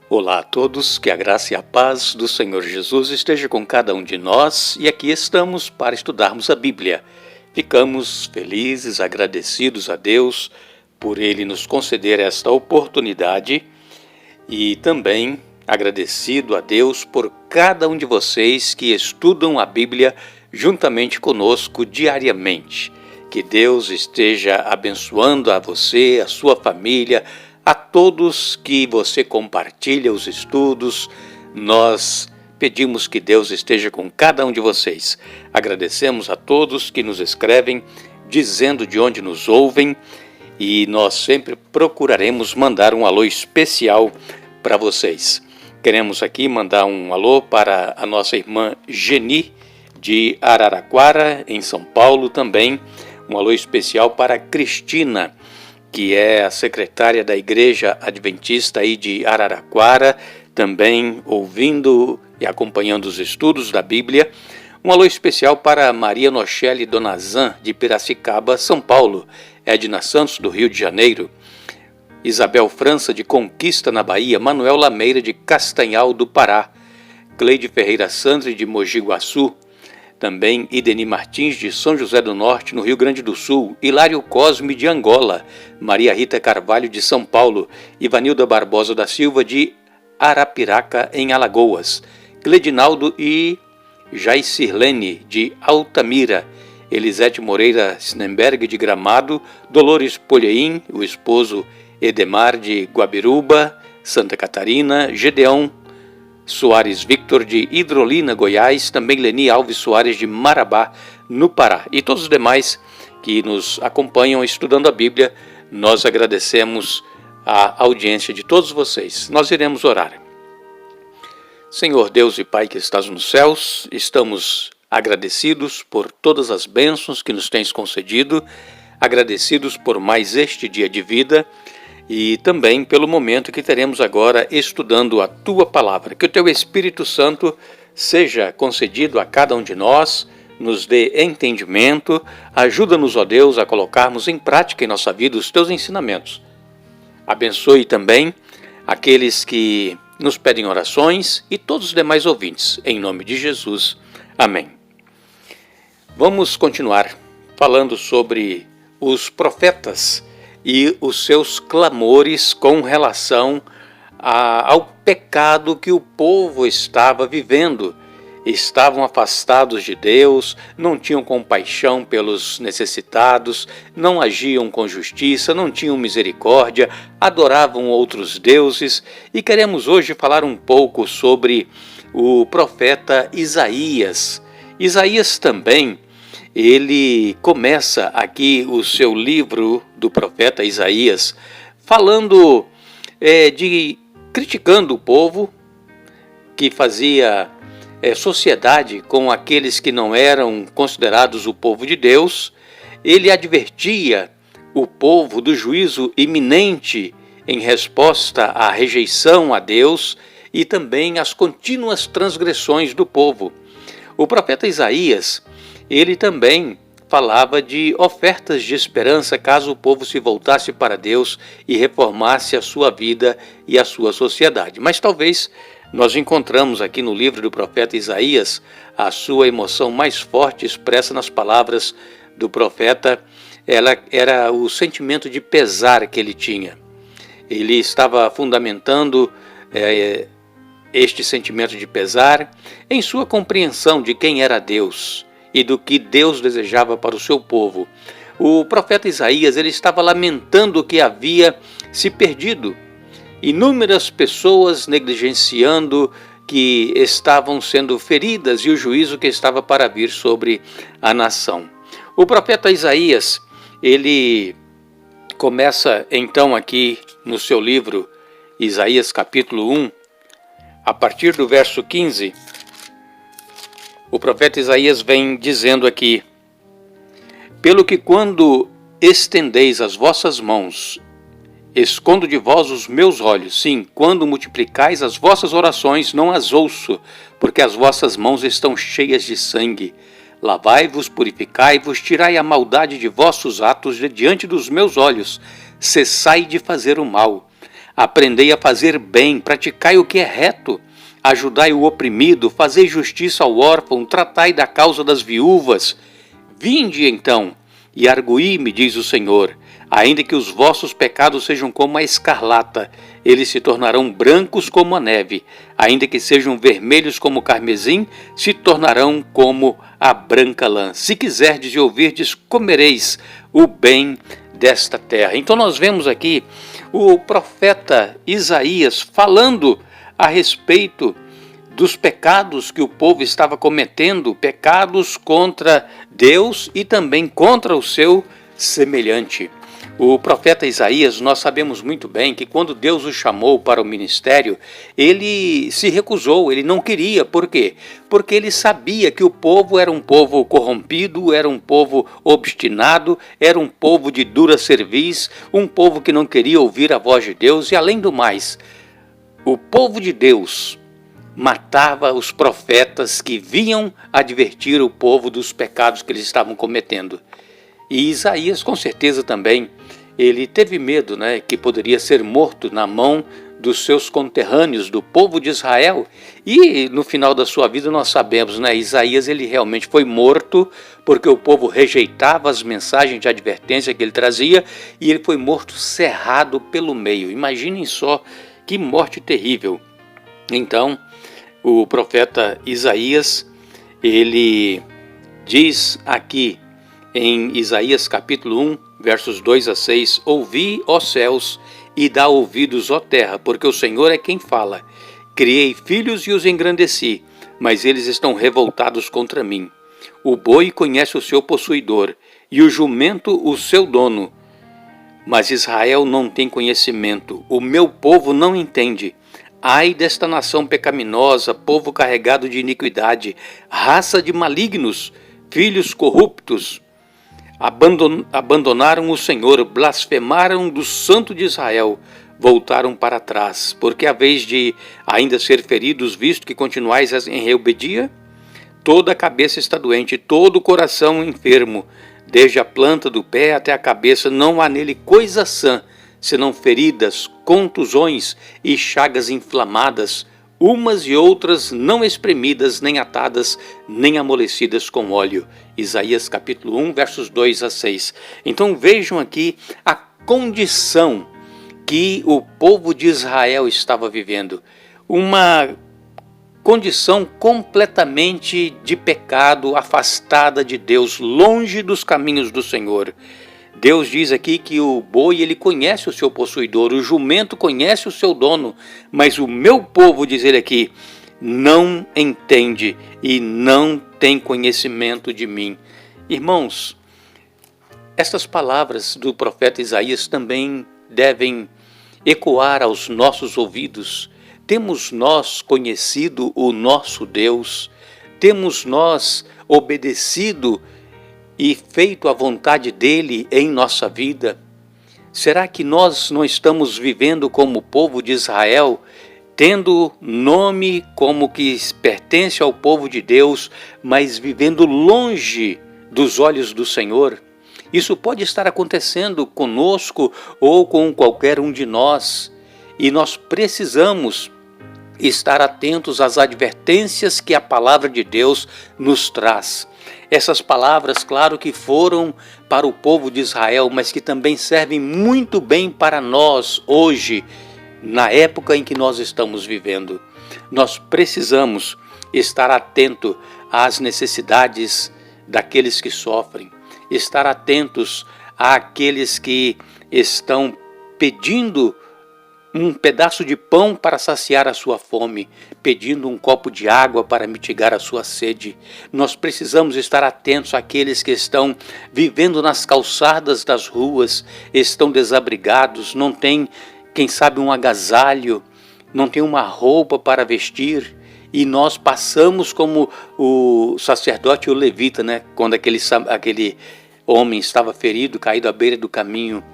Olá a todos, que a graça e a paz do Senhor Jesus esteja com cada um de nós e aqui estamos para estudarmos a Bíblia. Ficamos felizes, agradecidos a Deus por Ele nos conceder esta oportunidade e também agradecido a Deus por cada um de vocês que estudam a Bíblia juntamente conosco diariamente. Que Deus esteja abençoando a você, a sua família, a todos que você compartilha os estudos. Nós pedimos que Deus esteja com cada um de vocês. Agradecemos a todos que nos escrevem, dizendo de onde nos ouvem, e nós sempre procuraremos mandar um alô especial para vocês. Queremos aqui mandar um alô para a nossa irmã Geni, de Araraquara, em São Paulo também. Um alô especial para a Cristina, que é a secretária da Igreja Adventista aí de Araraquara, também ouvindo e acompanhando os estudos da Bíblia. Um alô especial para Maria Nochelle Donazan, de Piracicaba, São Paulo. Edna Santos, do Rio de Janeiro. Isabel França, de Conquista, na Bahia. Manuel Lameira, de Castanhal, do Pará. Cleide Ferreira Sandri, de Mogi Guaçu. Também Ideni Martins, de São José do Norte, no Rio Grande do Sul. Hilário Cosme, de Angola. Maria Rita Carvalho, de São Paulo. Ivanilda Barbosa da Silva, de Arapiraca, em Alagoas. Cledinaldo e Jaicirlene, de Altamira. Elisete Moreira Snenberg, de Gramado. Dolores Polheim, o esposo Edemar, de Guabiruba, Santa Catarina. Gedeão Soares Victor, de Hidrolina, Goiás. Também Leni Alves Soares, de Marabá, no Pará. E todos os demais que nos acompanham estudando a Bíblia, nós agradecemos a audiência de todos vocês. Nós iremos orar. Senhor Deus e Pai que estás nos céus, estamos agradecidos por todas as bênçãos que nos tens concedido, agradecidos por mais este dia de vida, e também pelo momento que teremos agora estudando a Tua Palavra. Que o Teu Espírito Santo seja concedido a cada um de nós, nos dê entendimento, ajuda-nos, ó Deus, a colocarmos em prática em nossa vida os Teus ensinamentos. Abençoe também aqueles que nos pedem orações e todos os demais ouvintes, em nome de Jesus. Amém. Vamos continuar falando sobre os profetas e os seus clamores com relação ao pecado que o povo estava vivendo. Estavam afastados de Deus, não tinham compaixão pelos necessitados, não agiam com justiça, não tinham misericórdia, adoravam outros deuses. E queremos hoje falar um pouco sobre o profeta Isaías. Isaías também, ele começa aqui o seu livro do profeta Isaías falando criticando o povo que fazia sociedade com aqueles que não eram considerados o povo de Deus. Ele advertia o povo do juízo iminente em resposta à rejeição a Deus e também às contínuas transgressões do povo. O profeta Isaías, ele também falava de ofertas de esperança caso o povo se voltasse para Deus e reformasse a sua vida e a sua sociedade. Mas talvez nós encontramos aqui no livro do profeta Isaías a sua emoção mais forte expressa nas palavras do profeta. Ela era o sentimento de pesar que ele tinha. Ele estava fundamentando este sentimento de pesar em sua compreensão de quem era Deus e do que Deus desejava para o seu povo. O profeta Isaías, ele estava lamentando o que havia se perdido. Inúmeras pessoas negligenciando que estavam sendo feridas e o juízo que estava para vir sobre a nação. O profeta Isaías, ele começa então aqui no seu livro, Isaías capítulo 1, a partir do verso 15, o profeta Isaías vem dizendo aqui: pelo que quando estendeis as vossas mãos, escondo de vós os meus olhos. Sim, quando multiplicais as vossas orações, não as ouço, porque as vossas mãos estão cheias de sangue. Lavai-vos, purificai-vos, tirai a maldade de vossos atos de diante dos meus olhos. Cessai de fazer o mal. Aprendei a fazer bem, praticai o que é reto, ajudai o oprimido, fazei justiça ao órfão, tratai da causa das viúvas. Vinde então, e arguí-me, diz o Senhor, ainda que os vossos pecados sejam como a escarlata, eles se tornarão brancos como a neve, ainda que sejam vermelhos como o carmesim, se tornarão como a branca lã. Se quiserdes e ouvirdes, comereis o bem desta terra. Então nós vemos aqui o profeta Isaías falando a respeito dos pecados que o povo estava cometendo, pecados contra Deus e também contra o seu semelhante. O profeta Isaías, nós sabemos muito bem que quando Deus o chamou para o ministério, ele se recusou, ele não queria. Por quê? Porque ele sabia que o povo era um povo corrompido, era um povo obstinado, era um povo de dura cerviz, um povo que não queria ouvir a voz de Deus e, além do mais, o povo de Deus matava os profetas que vinham advertir o povo dos pecados que eles estavam cometendo. E Isaías, com certeza também, ele teve medo, que poderia ser morto na mão dos seus conterrâneos, do povo de Israel. E no final da sua vida nós sabemos, Isaías ele realmente foi morto porque o povo rejeitava as mensagens de advertência que ele trazia e ele foi morto cerrado pelo meio. Imaginem só que morte terrível. Então, o profeta Isaías, ele diz aqui em Isaías capítulo 1, versos 2 a 6, ouvi, ó céus, e dá ouvidos, ó terra, porque o Senhor é quem fala. Criei filhos e os engrandeci, mas eles estão revoltados contra mim. O boi conhece o seu possuidor, e o jumento o seu dono. Mas Israel não tem conhecimento, o meu povo não entende. Ai desta nação pecaminosa, povo carregado de iniquidade, raça de malignos, filhos corruptos. Abandonaram o Senhor, blasfemaram do Santo de Israel, voltaram para trás, porque a vez de ainda ser feridos, visto que continuais em rebeldia, toda a cabeça está doente, todo o coração enfermo, desde a planta do pé até a cabeça, não há nele coisa sã, senão feridas, contusões e chagas inflamadas, umas e outras não espremidas, nem atadas, nem amolecidas com óleo. Isaías capítulo 1, versos 2 a 6. Então vejam aqui a condição que o povo de Israel estava vivendo. Uma condição completamente de pecado, afastada de Deus, longe dos caminhos do Senhor. Deus diz aqui que o boi ele conhece o seu possuidor, o jumento conhece o seu dono, mas o meu povo, diz ele aqui, não entende e não tem conhecimento de mim. Irmãos, estas palavras do profeta Isaías também devem ecoar aos nossos ouvidos. Temos nós conhecido o nosso Deus? Temos nós obedecido e feito a vontade dele em nossa vida? Será que nós não estamos vivendo como o povo de Israel, tendo nome como que pertence ao povo de Deus, mas vivendo longe dos olhos do Senhor? Isso pode estar acontecendo conosco ou com qualquer um de nós, e nós precisamos estar atentos às advertências que a palavra de Deus nos traz. Essas palavras, claro que foram para o povo de Israel, mas que também servem muito bem para nós hoje, na época em que nós estamos vivendo. Nós precisamos estar atento às necessidades daqueles que sofrem, estar atentos àqueles que estão pedindo um pedaço de pão para saciar a sua fome, pedindo um copo de água para mitigar a sua sede. Nós precisamos estar atentos àqueles que estão vivendo nas calçadas das ruas, estão desabrigados, não têm, quem sabe, um agasalho, não tem uma roupa para vestir, e nós passamos como o sacerdote e o levita, quando aquele homem estava ferido, caído à beira do caminho,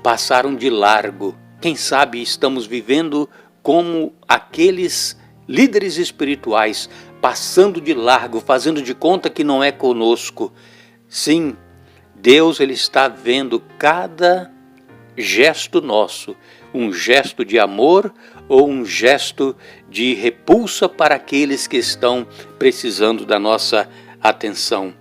passaram de largo. Quem sabe estamos vivendo como aqueles líderes espirituais, passando de largo, fazendo de conta que não é conosco. Sim, Deus ele está vendo cada gesto nosso, um gesto de amor ou um gesto de repulsa para aqueles que estão precisando da nossa atenção.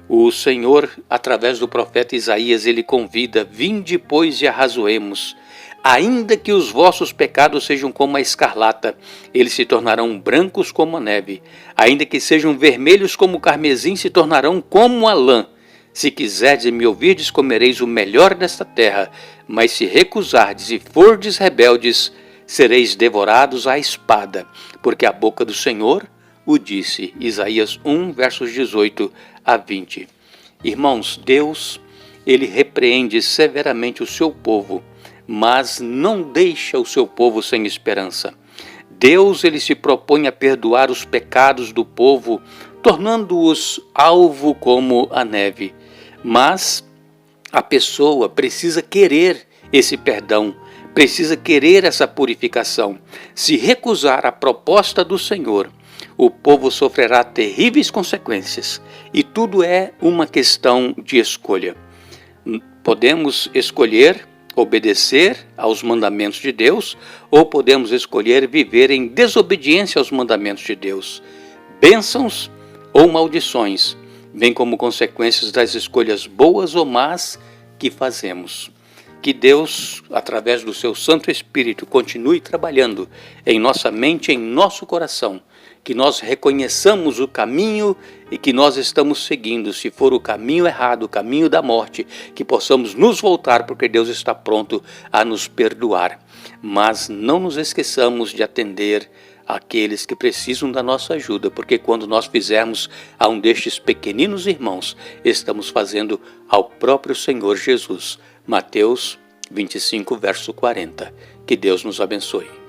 O Senhor, através do profeta Isaías, ele convida: vinde, pois, e arrazoemos. Ainda que os vossos pecados sejam como a escarlata, eles se tornarão brancos como a neve. Ainda que sejam vermelhos como o carmesim, se tornarão como a lã. Se quiserdes e me ouvirdes, comereis o melhor desta terra. Mas se recusardes e fordes rebeldes, sereis devorados à espada, porque a boca do Senhor o disse. Isaías 1, versos 18 a 20. Irmãos, Deus, ele repreende severamente o seu povo, mas não deixa o seu povo sem esperança. Deus, ele se propõe a perdoar os pecados do povo, tornando-os alvo como a neve. Mas a pessoa precisa querer esse perdão, precisa querer essa purificação. Se recusar a proposta do Senhor, o povo sofrerá terríveis consequências, e tudo é uma questão de escolha. Podemos escolher obedecer aos mandamentos de Deus, ou podemos escolher viver em desobediência aos mandamentos de Deus. Bênçãos ou maldições vêm como consequências das escolhas boas ou más que fazemos. Que Deus, através do seu Santo Espírito, continue trabalhando em nossa mente, em nosso coração, que nós reconheçamos o caminho e que nós estamos seguindo. Se for o caminho errado, o caminho da morte, que possamos nos voltar, porque Deus está pronto a nos perdoar. Mas não nos esqueçamos de atender aqueles que precisam da nossa ajuda, porque quando nós fizermos a um destes pequeninos irmãos, estamos fazendo ao próprio Senhor Jesus. Mateus 25, verso 40. Que Deus nos abençoe.